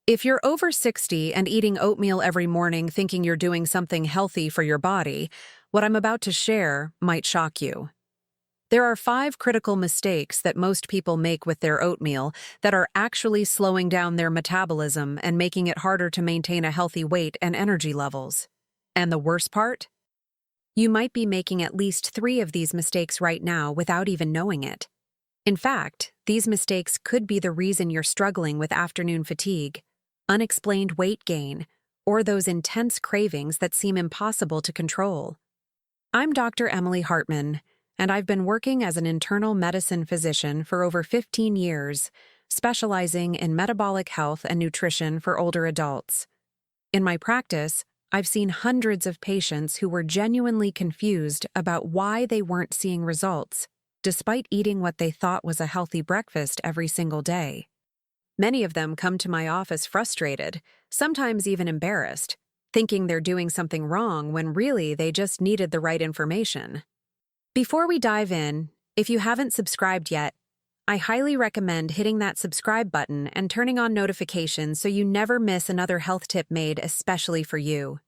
If you're over 60 and eating oatmeal every morning thinking you're doing something healthy for your body, what I'm about to share might shock you. There are 5 critical mistakes that most people make with their oatmeal that are actually slowing down their metabolism and making it harder to maintain a healthy weight and energy levels. And the worst part? You might be making at least 3 of these mistakes right now without even knowing it. In fact, these mistakes could be the reason you're struggling with afternoon fatigue, unexplained weight gain, or those intense cravings that seem impossible to control. I'm Dr. Emily Hartman, and I've been working as an internal medicine physician for over 15 years, specializing in metabolic health and nutrition for older adults. In my practice, I've seen hundreds of patients who were genuinely confused about why they weren't seeing results, despite eating what they thought was a healthy breakfast every single day. Many of them come to my office frustrated, sometimes even embarrassed, thinking they're doing something wrong when really they just needed the right information. Before we dive in, if you haven't subscribed yet, I highly recommend hitting that subscribe button and turning on notifications so you never miss another health tip made especially for you.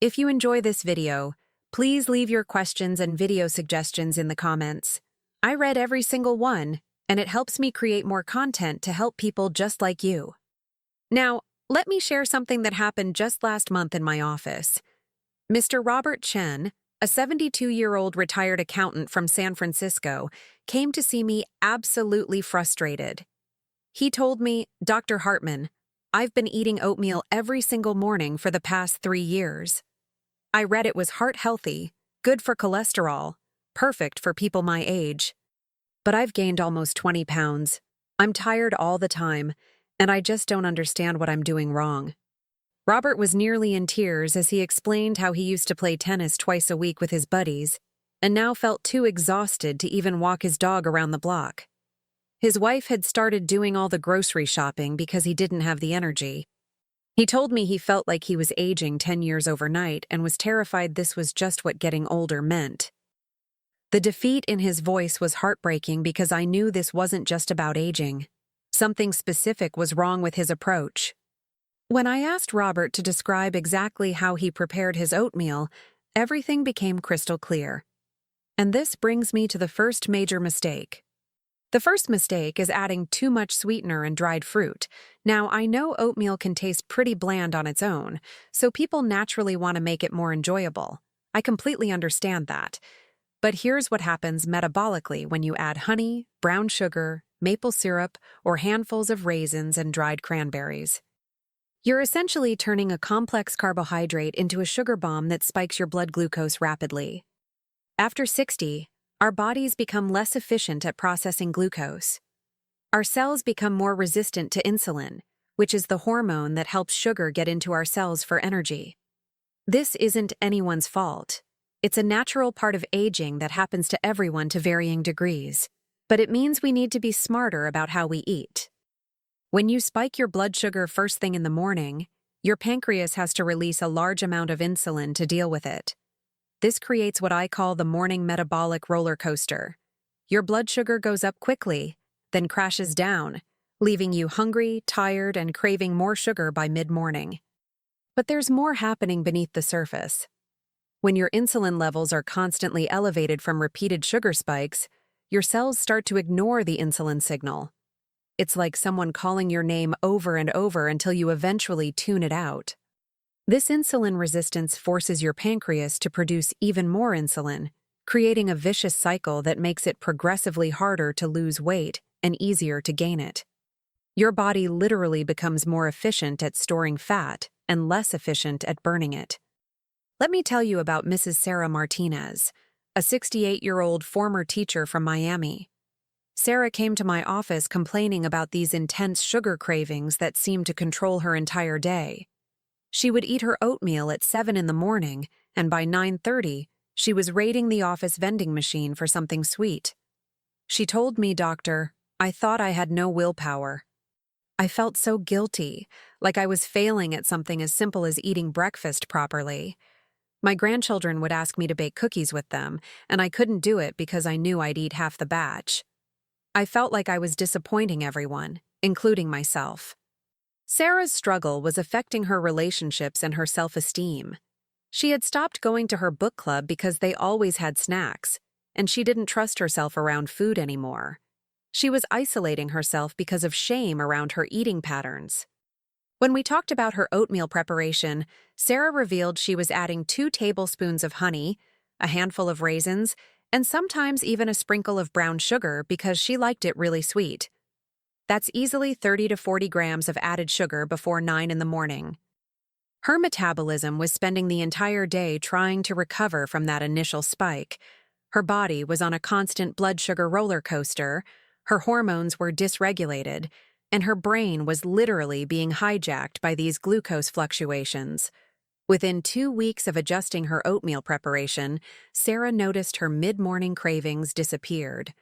If you enjoy this video, please leave your questions and video suggestions in the comments. I read every single one, and it helps me create more content to help people just like you. Now, let me share something that happened just last month in my office. Mr. Robert Chen, a 72-year-old retired accountant from San Francisco, came to see me absolutely frustrated. He told me, "Dr. Hartman, I've been eating oatmeal every single morning for the past 3 years. I read it was heart-healthy, good for cholesterol, perfect for people my age. But I've gained almost 20 pounds. I'm tired all the time, and I just don't understand what I'm doing wrong." Robert was nearly in tears as he explained how he used to play tennis twice a week with his buddies, and now felt too exhausted to even walk his dog around the block. His wife had started doing all the grocery shopping because he didn't have the energy. He told me he felt like he was aging 10 years overnight and was terrified this was just what getting older meant. The defeat in his voice was heartbreaking because I knew this wasn't just about aging. Something specific was wrong with his approach. When I asked Robert to describe exactly how he prepared his oatmeal, everything became crystal clear. And this brings me to the first major mistake. The first mistake is adding too much sweetener and dried fruit. Now, I know oatmeal can taste pretty bland on its own, so people naturally want to make it more enjoyable. I completely understand that. But here's what happens metabolically when you add honey, brown sugar, maple syrup, or handfuls of raisins and dried cranberries. You're essentially turning a complex carbohydrate into a sugar bomb that spikes your blood glucose rapidly. After 60, our bodies become less efficient at processing glucose. Our cells become more resistant to insulin, which is the hormone that helps sugar get into our cells for energy. This isn't anyone's fault. It's a natural part of aging that happens to everyone to varying degrees, but it means we need to be smarter about how we eat. When you spike your blood sugar first thing in the morning, your pancreas has to release a large amount of insulin to deal with it. This creates what I call the morning metabolic roller coaster. Your blood sugar goes up quickly, then crashes down, leaving you hungry, tired, and craving more sugar by mid-morning. But there's more happening beneath the surface. When your insulin levels are constantly elevated from repeated sugar spikes, your cells start to ignore the insulin signal. It's like someone calling your name over and over until you eventually tune it out. This insulin resistance forces your pancreas to produce even more insulin, creating a vicious cycle that makes it progressively harder to lose weight and easier to gain it. Your body literally becomes more efficient at storing fat and less efficient at burning it. Let me tell you about Mrs. Sarah Martinez, a 68-year-old former teacher from Miami. Sarah came to my office complaining about these intense sugar cravings that seemed to control her entire day. She would eat her oatmeal at 7 in the morning, and by 9:30, she was raiding the office vending machine for something sweet. She told me, "Doctor, I thought I had no willpower. I felt so guilty, like I was failing at something as simple as eating breakfast properly. My grandchildren would ask me to bake cookies with them, and I couldn't do it because I knew I'd eat half the batch. I felt like I was disappointing everyone, including myself." Sarah's struggle was affecting her relationships and her self-esteem. She had stopped going to her book club because they always had snacks, and she didn't trust herself around food anymore. She was isolating herself because of shame around her eating patterns. When we talked about her oatmeal preparation, Sarah revealed she was adding 2 tablespoons of honey, a handful of raisins, and sometimes even a sprinkle of brown sugar because she liked it really sweet. That's easily 30 to 40 grams of added sugar before 9 in the morning. Her metabolism was spending the entire day trying to recover from that initial spike. Her body was on a constant blood sugar roller coaster, her hormones were dysregulated, and her brain was literally being hijacked by these glucose fluctuations. Within 2 weeks of adjusting her oatmeal preparation, Sarah noticed her mid-morning cravings disappeared.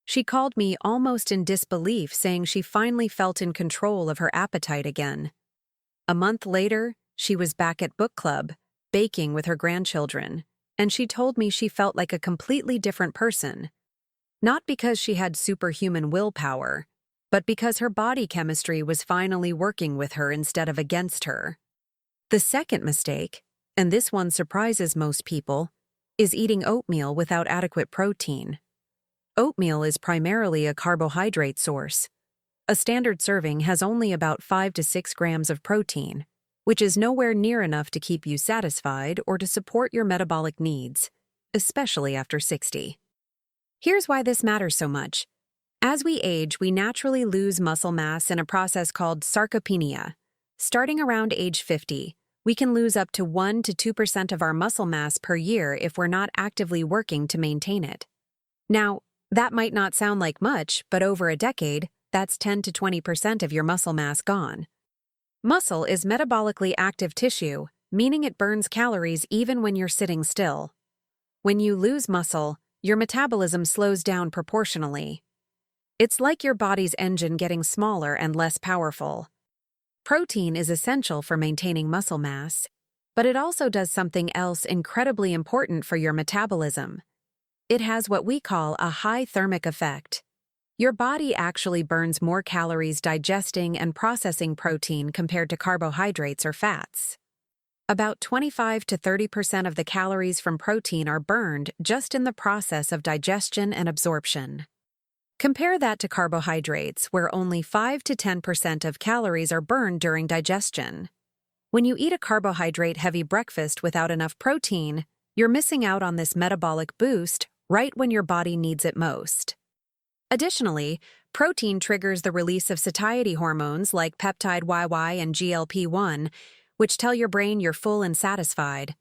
She called me almost in disbelief, saying she finally felt in control of her appetite again. A month later, she was back at book club, baking with her grandchildren, and she told me she felt like a completely different person. Not because she had superhuman willpower, but because her body chemistry was finally working with her instead of against her. The second mistake, and this one surprises most people, is eating oatmeal without adequate protein. Oatmeal is primarily a carbohydrate source. A standard serving has only about 5 to 6 grams of protein, which is nowhere near enough to keep you satisfied or to support your metabolic needs, especially after 60. Here's why this matters so much. As we age, we naturally lose muscle mass in a process called sarcopenia. Starting around age 50, we can lose up to 1 to 2% of our muscle mass per year if we're not actively working to maintain it. Now, that might not sound like much, but over a decade, that's 10 to 20% of your muscle mass gone. Muscle is metabolically active tissue, meaning it burns calories even when you're sitting still. When you lose muscle, your metabolism slows down proportionally. It's like your body's engine getting smaller and less powerful. Protein is essential for maintaining muscle mass, but it also does something else incredibly important for your metabolism. It has what we call a high thermic effect. Your body actually burns more calories digesting and processing protein compared to carbohydrates or fats. About 25 to 30% of the calories from protein are burned just in the process of digestion and absorption. Compare that to carbohydrates, where only 5 to 10% of calories are burned during digestion. When you eat a carbohydrate-heavy breakfast without enough protein, you're missing out on this metabolic boost right when your body needs it most. Additionally, protein triggers the release of satiety hormones like peptide YY and GLP-1, which tell your brain you're full and satisfied.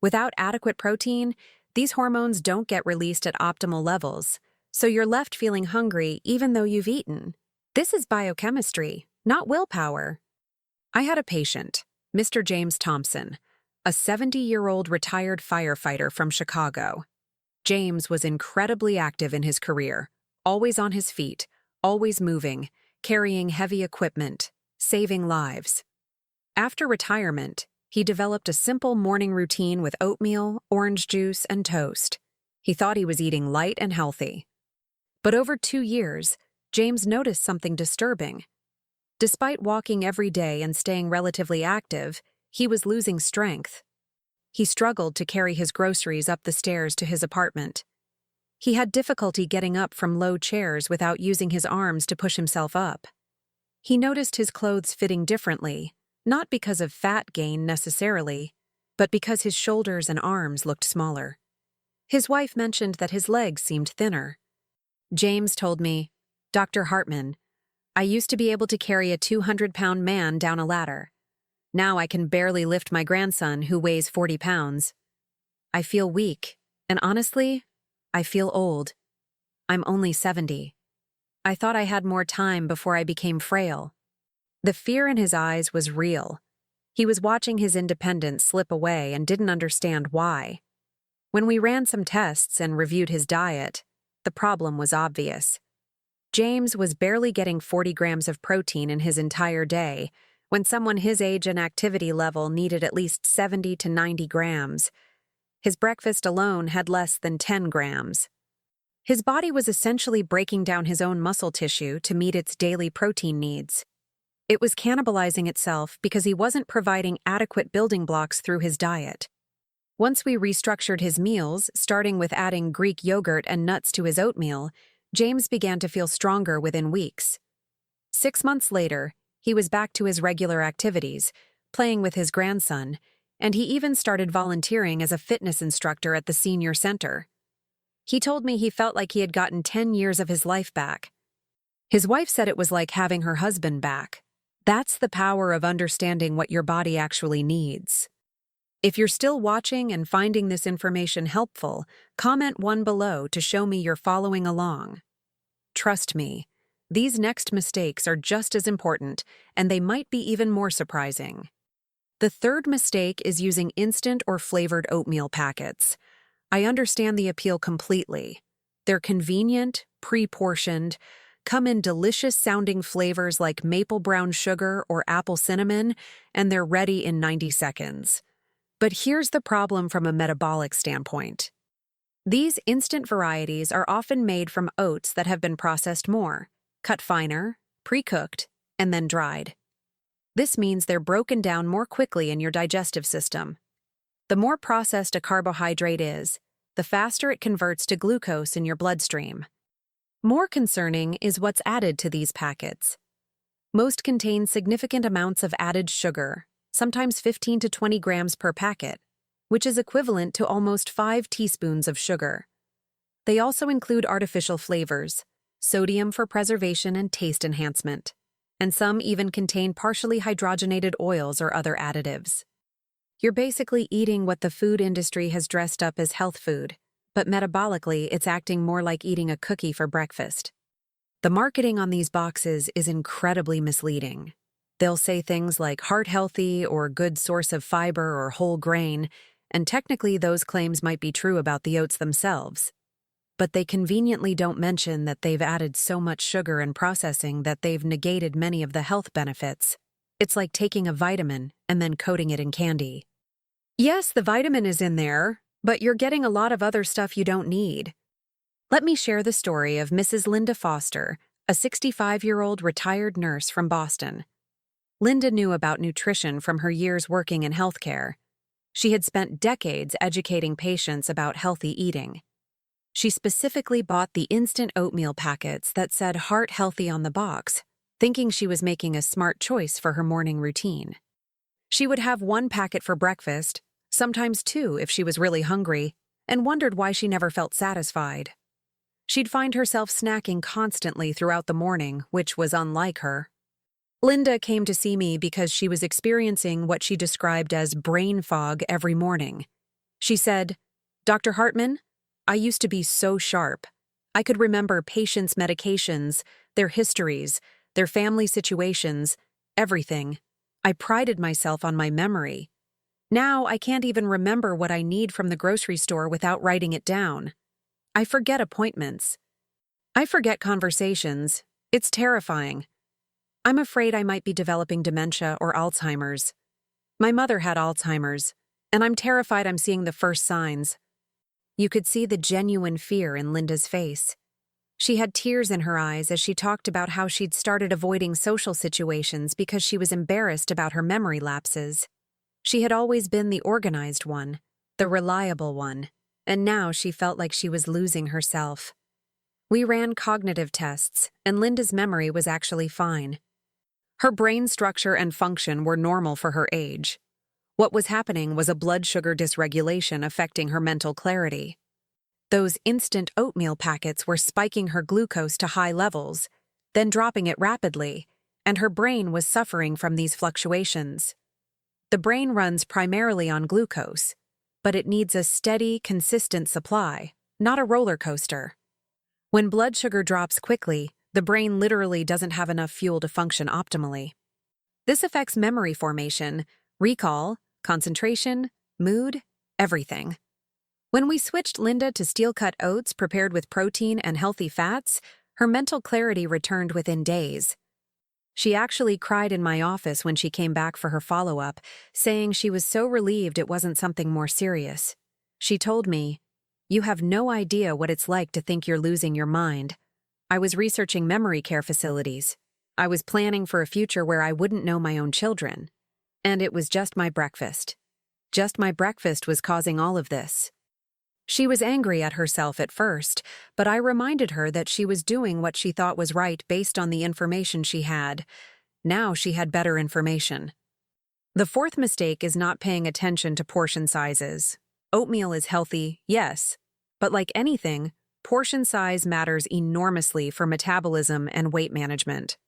Without adequate protein, these hormones don't get released at optimal levels, so you're left feeling hungry even though you've eaten. This is biochemistry, not willpower. I had a patient, Mr. James Thompson, a 70-year-old retired firefighter from Chicago. James was incredibly active in his career, always on his feet, always moving, carrying heavy equipment, saving lives. After retirement, he developed a simple morning routine with oatmeal, orange juice, and toast. He thought he was eating light and healthy. But over 2 years, James noticed something disturbing. Despite walking every day and staying relatively active, he was losing strength. He struggled to carry his groceries up the stairs to his apartment. He had difficulty getting up from low chairs without using his arms to push himself up. He noticed his clothes fitting differently, not because of fat gain necessarily, but because his shoulders and arms looked smaller. His wife mentioned that his legs seemed thinner. James told me, "Dr. Hartman, I used to be able to carry a 200-pound man down a ladder. Now I can barely lift my grandson who weighs 40 pounds. I feel weak, and honestly, I feel old. I'm only 70. I thought I had more time before I became frail." The fear in his eyes was real. He was watching his independence slip away and didn't understand why. When we ran some tests and reviewed his diet, the problem was obvious. James was barely getting 40 grams of protein in his entire day, when someone his age and activity level needed at least 70 to 90 grams. His breakfast alone had less than 10 grams. His body was essentially breaking down his own muscle tissue to meet its daily protein needs. It was cannibalizing itself because he wasn't providing adequate building blocks through his diet. Once we restructured his meals, starting with adding Greek yogurt and nuts to his oatmeal, James began to feel stronger within weeks. 6 months later, he was back to his regular activities, playing with his grandson, and he even started volunteering as a fitness instructor at the senior center. He told me he felt like he had gotten 10 years of his life back. His wife said it was like having her husband back. That's the power of understanding what your body actually needs. If you're still watching and finding this information helpful, comment 1 below to show me you're following along. Trust me, these next mistakes are just as important, and they might be even more surprising. The third mistake is using instant or flavored oatmeal packets. I understand the appeal completely. They're convenient, pre-portioned, come in delicious-sounding flavors like maple brown sugar or apple cinnamon, and they're ready in 90 seconds. But here's the problem from a metabolic standpoint. These instant varieties are often made from oats that have been processed more, cut finer, pre-cooked, and then dried. This means they're broken down more quickly in your digestive system. The more processed a carbohydrate is, the faster it converts to glucose in your bloodstream. More concerning is what's added to these packets. Most contain significant amounts of added sugar, sometimes 15 to 20 grams per packet, which is equivalent to almost 5 teaspoons of sugar. They also include artificial flavors, sodium for preservation and taste enhancement, and some even contain partially hydrogenated oils or other additives. You're basically eating what the food industry has dressed up as health food, but metabolically it's acting more like eating a cookie for breakfast. The marketing on these boxes is incredibly misleading. They'll say things like heart healthy or good source of fiber or whole grain, and technically those claims might be true about the oats themselves. But they conveniently don't mention that they've added so much sugar and processing that they've negated many of the health benefits. It's like taking a vitamin and then coating it in candy. Yes, the vitamin is in there, but you're getting a lot of other stuff you don't need. Let me share the story of Mrs. Linda Foster, a 65-year-old retired nurse from Boston. Linda knew about nutrition from her years working in healthcare. She had spent decades educating patients about healthy eating. She specifically bought the instant oatmeal packets that said heart healthy on the box, thinking she was making a smart choice for her morning routine. She would have 1 packet for breakfast, sometimes 2 if she was really hungry, and wondered why she never felt satisfied. She'd find herself snacking constantly throughout the morning, which was unlike her. Linda came to see me because she was experiencing what she described as brain fog every morning. She said, "Dr. Hartman, I used to be so sharp. I could remember patients' medications, their histories, their family situations, everything. I prided myself on my memory. Now I can't even remember what I need from the grocery store without writing it down. I forget appointments. I forget conversations. It's terrifying. I'm afraid I might be developing dementia or Alzheimer's. My mother had Alzheimer's, and I'm terrified I'm seeing the first signs." You could see the genuine fear in Linda's face. She had tears in her eyes as she talked about how she'd started avoiding social situations because she was embarrassed about her memory lapses. She had always been the organized one, the reliable one, and now she felt like she was losing herself. We ran cognitive tests, and Linda's memory was actually fine. Her brain structure and function were normal for her age. What was happening was a blood sugar dysregulation affecting her mental clarity. Those instant oatmeal packets were spiking her glucose to high levels, then dropping it rapidly, and her brain was suffering from these fluctuations. The brain runs primarily on glucose, but it needs a steady, consistent supply, not a roller coaster. When blood sugar drops quickly, the brain literally doesn't have enough fuel to function optimally. This affects memory formation, recall, concentration, mood, everything. When we switched Linda to steel-cut oats prepared with protein and healthy fats, her mental clarity returned within days. She actually cried in my office when she came back for her follow-up, saying she was so relieved it wasn't something more serious. She told me, "You have no idea what it's like to think you're losing your mind. I was researching memory care facilities. I was planning for a future where I wouldn't know my own children. And it was just my breakfast. Just my breakfast was causing all of this. She was angry at herself at first, but I reminded her that she was doing what she thought was right based on the information she had. Now she had better information. The fourth mistake is not paying attention to portion sizes. Oatmeal is healthy, yes, but like anything, portion size matters enormously for metabolism and weight management.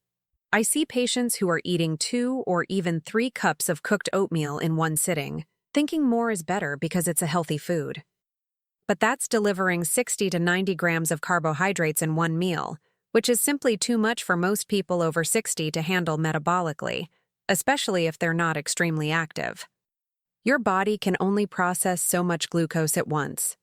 I see patients who are eating 2 or even 3 cups of cooked oatmeal in one sitting, thinking more is better because it's a healthy food. But that's delivering 60 to 90 grams of carbohydrates in one meal, which is simply too much for most people over 60 to handle metabolically, especially if they're not extremely active. Your body can only process so much glucose at once.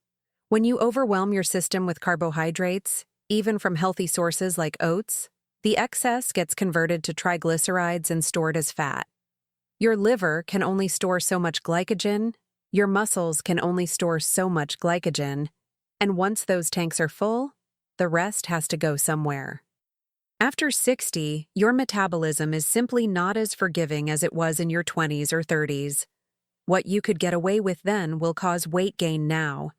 When you overwhelm your system with carbohydrates, even from healthy sources like oats, the excess gets converted to triglycerides and stored as fat. Your liver can only store so much glycogen, your muscles can only store so much glycogen, and once those tanks are full, the rest has to go somewhere. After 60, your metabolism is simply not as forgiving as it was in your 20s or 30s. What you could get away with then will cause weight gain now.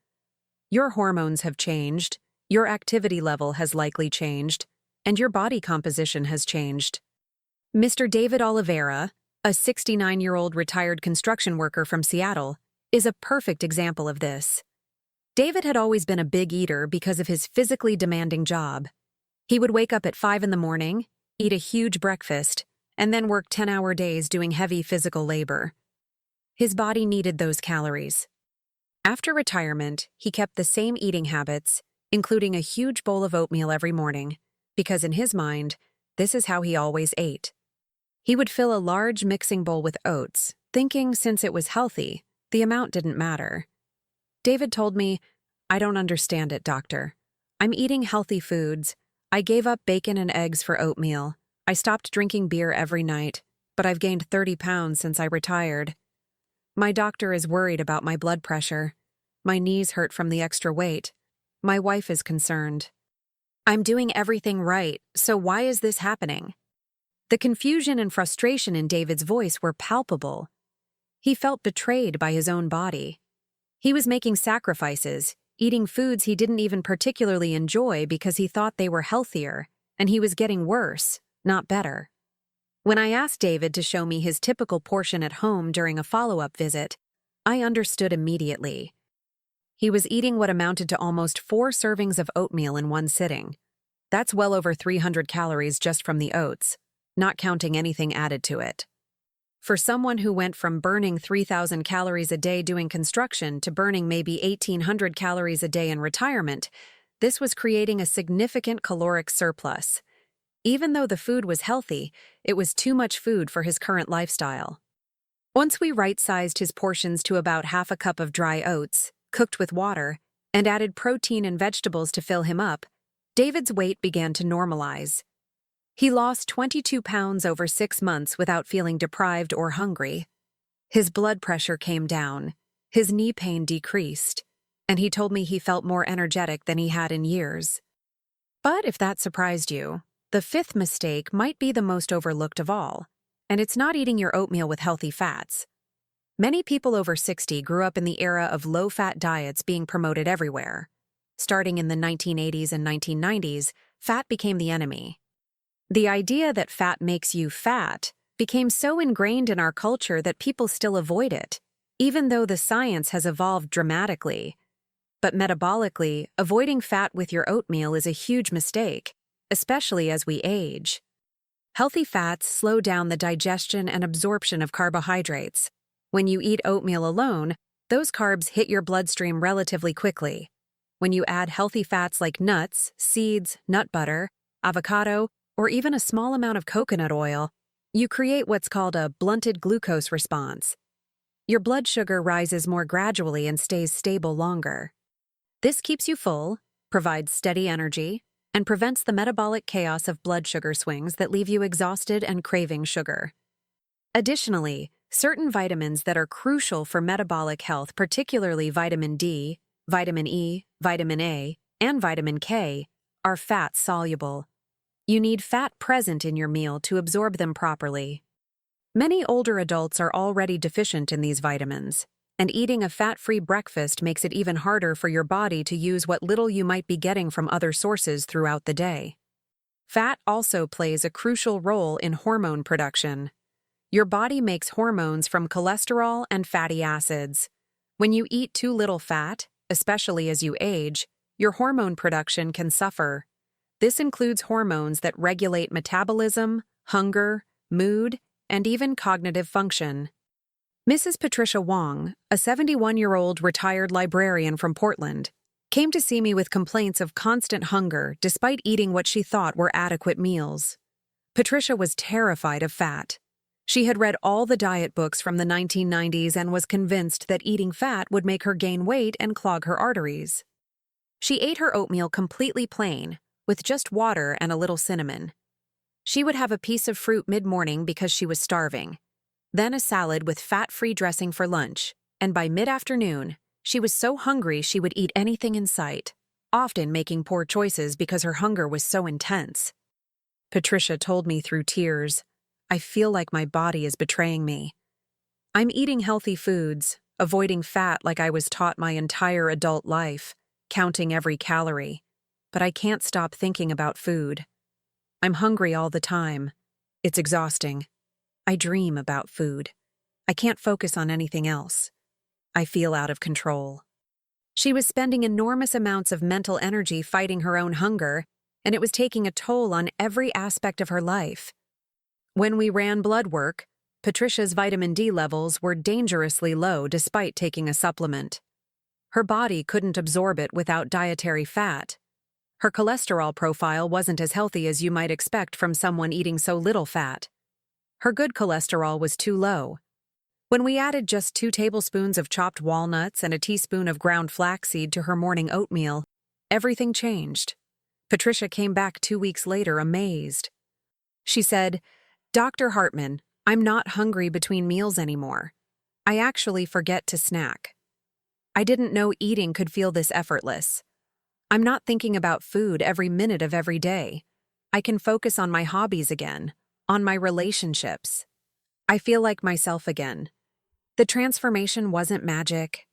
Your hormones have changed, your activity level has likely changed, and your body composition has changed. Mr. David Oliveira, a 69-year-old retired construction worker from Seattle, is a perfect example of this. David had always been a big eater because of his physically demanding job. He would wake up at 5 in the morning, eat a huge breakfast, and then work 10-hour days doing heavy physical labor. His body needed those calories. After retirement, he kept the same eating habits, including a huge bowl of oatmeal every morning, because in his mind, this is how he always ate. He would fill a large mixing bowl with oats, thinking since it was healthy, the amount didn't matter. David told me, "I don't understand it, doctor. I'm eating healthy foods. I gave up bacon and eggs for oatmeal. I stopped drinking beer every night, but I've gained 30 pounds since I retired. My doctor is worried about my blood pressure. My knees hurt from the extra weight. My wife is concerned. I'm doing everything right, so why is this happening?" The confusion and frustration in David's voice were palpable. He felt betrayed by his own body. He was making sacrifices, eating foods he didn't even particularly enjoy because he thought they were healthier, and he was getting worse, not better. When I asked David to show me his typical portion at home during a follow-up visit, I understood immediately. He was eating what amounted to almost 4 servings of oatmeal in one sitting. That's well over 300 calories just from the oats, not counting anything added to it. For someone who went from burning 3,000 calories a day doing construction to burning maybe 1,800 calories a day in retirement, this was creating a significant caloric surplus. Even though the food was healthy, it was too much food for his current lifestyle. Once we right-sized his portions to about half a cup of dry oats, cooked with water, and added protein and vegetables to fill him up, David's weight began to normalize. He lost 22 pounds over 6 months without feeling deprived or hungry. His blood pressure came down, his knee pain decreased, and he told me he felt more energetic than he had in years. But if that surprised you, the 5th mistake might be the most overlooked of all, and it's not eating your oatmeal with healthy fats. Many people over 60 grew up in the era of low-fat diets being promoted everywhere. Starting in the 1980s and 1990s, fat became the enemy. The idea that fat makes you fat became so ingrained in our culture that people still avoid it, even though the science has evolved dramatically. But metabolically, avoiding fat with your oatmeal is a huge mistake, especially as we age. Healthy fats slow down the digestion and absorption of carbohydrates. When you eat oatmeal alone, those carbs hit your bloodstream relatively quickly. When you add healthy fats like nuts, seeds, nut butter, avocado, or even a small amount of coconut oil, you create what's called a blunted glucose response. Your blood sugar rises more gradually and stays stable longer. This keeps you full, provides steady energy, and prevents the metabolic chaos of blood sugar swings that leave you exhausted and craving sugar. Additionally, certain vitamins that are crucial for metabolic health, particularly vitamin D, vitamin E, vitamin A, and vitamin K, are fat-soluble. You need fat present in your meal to absorb them properly. Many older adults are already deficient in these vitamins, and eating a fat-free breakfast makes it even harder for your body to use what little you might be getting from other sources throughout the day. Fat also plays a crucial role in hormone production. Your body makes hormones from cholesterol and fatty acids. When you eat too little fat, especially as you age, your hormone production can suffer. This includes hormones that regulate metabolism, hunger, mood, and even cognitive function. Mrs. Patricia Wong, a 71-year-old retired librarian from Portland, came to see me with complaints of constant hunger despite eating what she thought were adequate meals. Patricia was terrified of fat. She had read all the diet books from the 1990s and was convinced that eating fat would make her gain weight and clog her arteries. She ate her oatmeal completely plain, with just water and a little cinnamon. She would have a piece of fruit mid-morning because she was starving, then a salad with fat-free dressing for lunch, and by mid-afternoon, she was so hungry she would eat anything in sight, often making poor choices because her hunger was so intense. Patricia told me through tears, "I feel like my body is betraying me. I'm eating healthy foods, avoiding fat like I was taught my entire adult life, counting every calorie, but I can't stop thinking about food. I'm hungry all the time. It's exhausting. I dream about food. I can't focus on anything else. I feel out of control." She was spending enormous amounts of mental energy fighting her own hunger, and it was taking a toll on every aspect of her life. When we ran blood work, Patricia's vitamin D levels were dangerously low despite taking a supplement. Her body couldn't absorb it without dietary fat. Her cholesterol profile wasn't as healthy as you might expect from someone eating so little fat. Her good cholesterol was too low. When we added just 2 tablespoons of chopped walnuts and a teaspoon of ground flaxseed to her morning oatmeal, everything changed. Patricia came back 2 weeks later amazed. She said, "Dr. Hartman, I'm not hungry between meals anymore. I actually forget to snack. I didn't know eating could feel this effortless. I'm not thinking about food every minute of every day. I can focus on my hobbies again, on my relationships. I feel like myself again." The transformation wasn't magic.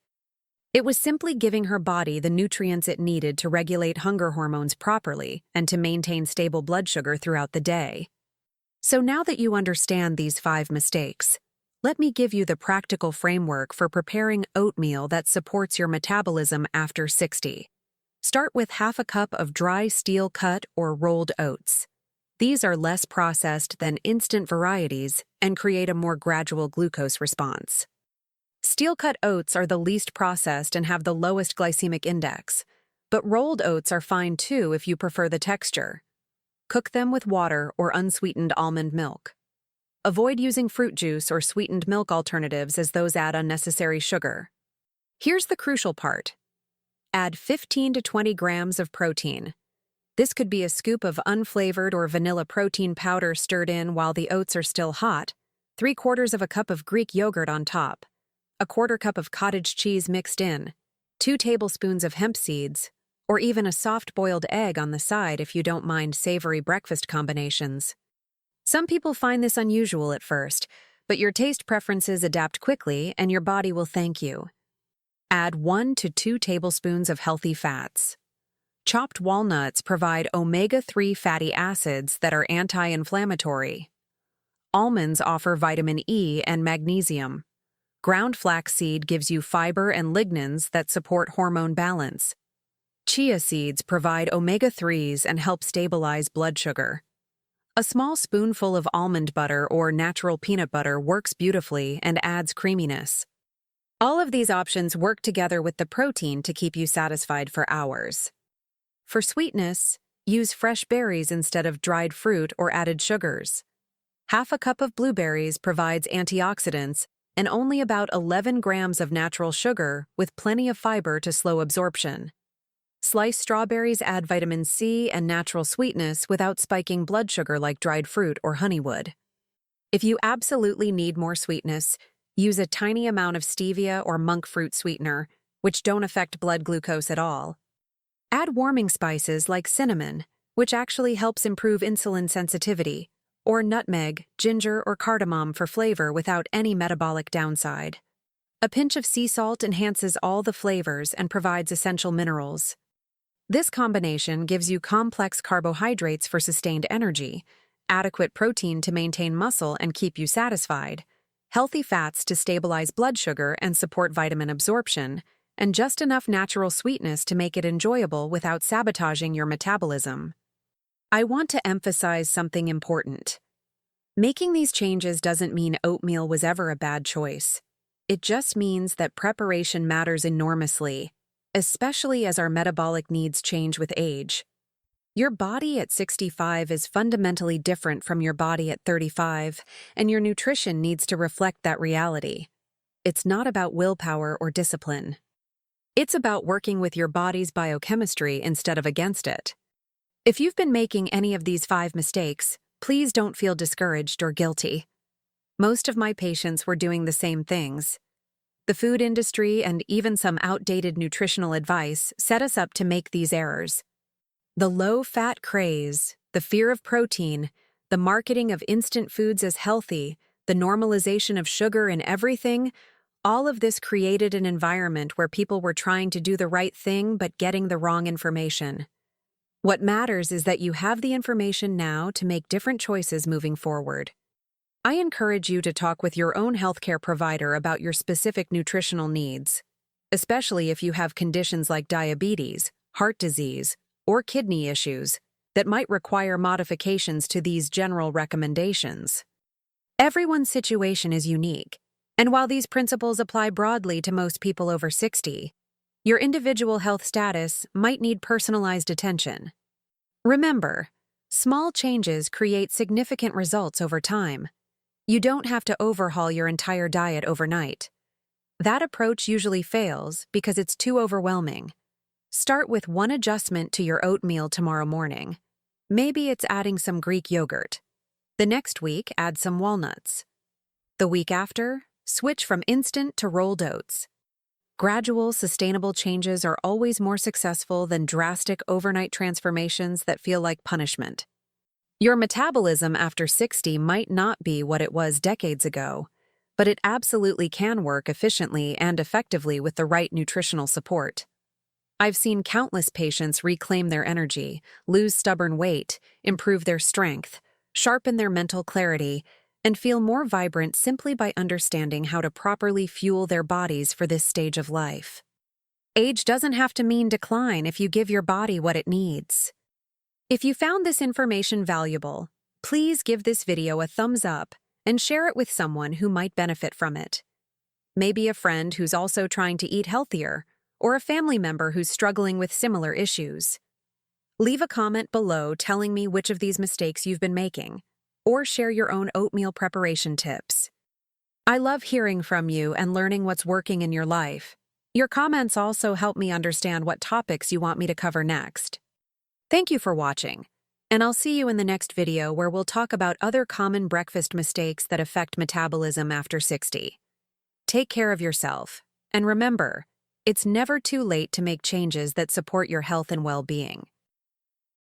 It was simply giving her body the nutrients it needed to regulate hunger hormones properly and to maintain stable blood sugar throughout the day. So now that you understand these 5 mistakes, let me give you the practical framework for preparing oatmeal that supports your metabolism after 60. Start with half a cup of dry steel-cut or rolled oats. These are less processed than instant varieties and create a more gradual glucose response. Steel-cut oats are the least processed and have the lowest glycemic index, but rolled oats are fine too if you prefer the texture. Cook them with water or unsweetened almond milk. Avoid using fruit juice or sweetened milk alternatives as those add unnecessary sugar. Here's the crucial part. Add 15 to 20 grams of protein. This could be a scoop of unflavored or vanilla protein powder stirred in while the oats are still hot, 3/4 of a cup of Greek yogurt on top, a 1/4 cup of cottage cheese mixed in, 2 tablespoons of hemp seeds, or even a soft-boiled egg on the side if you don't mind savory breakfast combinations. Some people find this unusual at first, but your taste preferences adapt quickly and your body will thank you. Add 1 to 2 tablespoons of healthy fats. Chopped walnuts provide omega-3 fatty acids that are anti-inflammatory. Almonds offer vitamin E and magnesium. Ground flaxseed gives you fiber and lignans that support hormone balance. Chia seeds provide omega-3s and help stabilize blood sugar. A small spoonful of almond butter or natural peanut butter works beautifully and adds creaminess. All of these options work together with the protein to keep you satisfied for hours. For sweetness, use fresh berries instead of dried fruit or added sugars. Half a cup of blueberries provides antioxidants and only about 11 grams of natural sugar with plenty of fiber to slow absorption. Sliced strawberries add vitamin C and natural sweetness without spiking blood sugar like dried fruit or honey would. If you absolutely need more sweetness, use a tiny amount of stevia or monk fruit sweetener, which don't affect blood glucose at all. Add warming spices like cinnamon, which actually helps improve insulin sensitivity, or nutmeg, ginger, or cardamom for flavor without any metabolic downside. A pinch of sea salt enhances all the flavors and provides essential minerals. This combination gives you complex carbohydrates for sustained energy, adequate protein to maintain muscle and keep you satisfied, healthy fats to stabilize blood sugar and support vitamin absorption, and just enough natural sweetness to make it enjoyable without sabotaging your metabolism. I want to emphasize something important. Making these changes doesn't mean oatmeal was ever a bad choice. It just means that preparation matters enormously, especially as our metabolic needs change with age. Your body at 65 is fundamentally different from your body at 35, and your nutrition needs to reflect that reality. It's not about willpower or discipline. It's about working with your body's biochemistry instead of against it. If you've been making any of these 5 mistakes, please don't feel discouraged or guilty. Most of my patients were doing the same things. The food industry and even some outdated nutritional advice set us up to make these errors. The low-fat craze, the fear of protein, the marketing of instant foods as healthy, the normalization of sugar in everything, all of this created an environment where people were trying to do the right thing but getting the wrong information. What matters is that you have the information now to make different choices moving forward. I encourage you to talk with your own healthcare provider about your specific nutritional needs, especially if you have conditions like diabetes, heart disease, or kidney issues that might require modifications to these general recommendations. Everyone's situation is unique, and while these principles apply broadly to most people over 60, your individual health status might need personalized attention. Remember, small changes create significant results over time. You don't have to overhaul your entire diet overnight. That approach usually fails because it's too overwhelming. Start with one adjustment to your oatmeal tomorrow morning. Maybe it's adding some Greek yogurt. The next week, add some walnuts. The week after, switch from instant to rolled oats. Gradual, sustainable changes are always more successful than drastic overnight transformations that feel like punishment. Your metabolism after 60 might not be what it was decades ago, but it absolutely can work efficiently and effectively with the right nutritional support. I've seen countless patients reclaim their energy, lose stubborn weight, improve their strength, sharpen their mental clarity, and feel more vibrant simply by understanding how to properly fuel their bodies for this stage of life. Age doesn't have to mean decline if you give your body what it needs. If you found this information valuable, please give this video a thumbs up and share it with someone who might benefit from it. Maybe a friend who's also trying to eat healthier, or a family member who's struggling with similar issues. Leave a comment below telling me which of these mistakes you've been making, or share your own oatmeal preparation tips. I love hearing from you and learning what's working in your life. Your comments also help me understand what topics you want me to cover next. Thank you for watching, and I'll see you in the next video where we'll talk about other common breakfast mistakes that affect metabolism after 60. Take care of yourself, and remember, it's never too late to make changes that support your health and well-being.